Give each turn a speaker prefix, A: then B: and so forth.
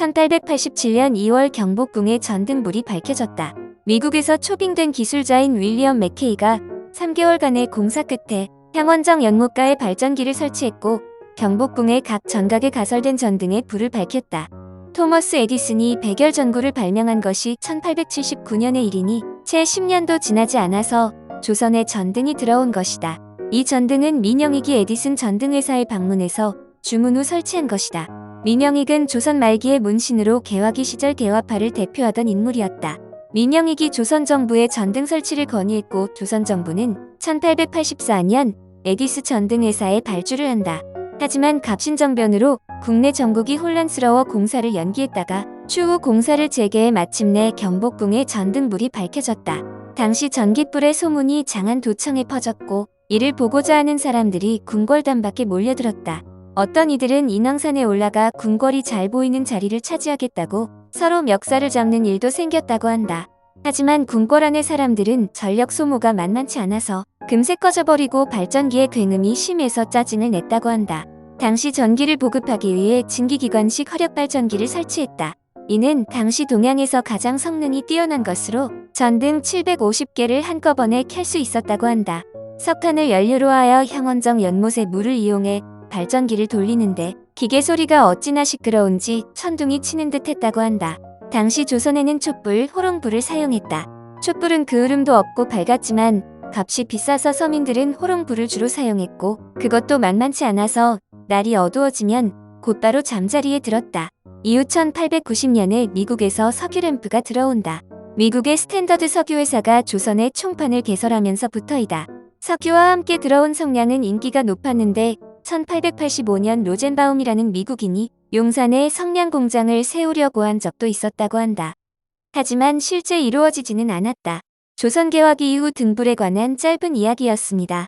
A: 1887년 2월 경복궁의 전등불이 밝혀졌다. 미국에서 초빙된 기술자인 윌리엄 맥케이가 3개월간의 공사 끝에 향원정 연못가에 발전기를 설치했고 경복궁의 각 전각에 가설된 전등에 불을 밝혔다. 토머스 에디슨이 백열 전구를 발명한 것이 1879년의 일이니 채 10년도 지나지 않아서 조선에 전등이 들어온 것이다. 이 전등은 민영익이 에디슨 전등회사에 방문해서 주문 후 설치한 것이다. 민영익은 조선 말기의 문신으로 개화기 시절 대화파를 대표하던 인물이었다. 민영익이 조선 정부에 전등 설치를 건의했고 조선 정부는 1884년 에디스 전등회사에 발주를 한다. 하지만 갑신정변으로 국내 전국이 혼란스러워 공사를 연기했다가 추후 공사를 재개해 마침내 경복궁의 전등불이 밝혀졌다. 당시 전깃불의 소문이 장안도청에 퍼졌고 이를 보고자 하는 사람들이 궁궐단밖에 몰려들었다. 어떤 이들은 인왕산에 올라가 궁궐이 잘 보이는 자리를 차지하겠다고 서로 멱살을 잡는 일도 생겼다고 한다. 하지만 궁궐 안의 사람들은 전력 소모가 만만치 않아서 금세 꺼져버리고 발전기의 굉음이 심해서 짜증을 냈다고 한다. 당시 전기를 보급하기 위해 증기기관식 화력발전기를 설치했다. 이는 당시 동양에서 가장 성능이 뛰어난 것으로 전등 750개를 한꺼번에 켤 수 있었다고 한다. 석탄을 연료로 하여 향원정 연못에 물을 이용해 발전기를 돌리는데 기계 소리가 어찌나 시끄러운지 천둥이 치는 듯 했다고 한다. 당시 조선에는 촛불, 호롱불을 사용했다. 촛불은 그을음도 없고 밝았지만 값이 비싸서 서민들은 호롱불을 주로 사용했고 그것도 만만치 않아서 날이 어두워지면 곧바로 잠자리에 들었다. 이후 1890년에 미국에서 석유램프가 들어온다. 미국의 스탠더드 석유회사가 조선의 총판을 개설하면서부터이다. 석유와 함께 들어온 성냥은 인기가 높았는데 1885년 로젠바움이라는 미국인이 용산에 성냥 공장을 세우려고 한 적도 있었다고 한다. 하지만 실제 이루어지지는 않았다. 조선 개화기 이후 등불에 관한 짧은 이야기였습니다.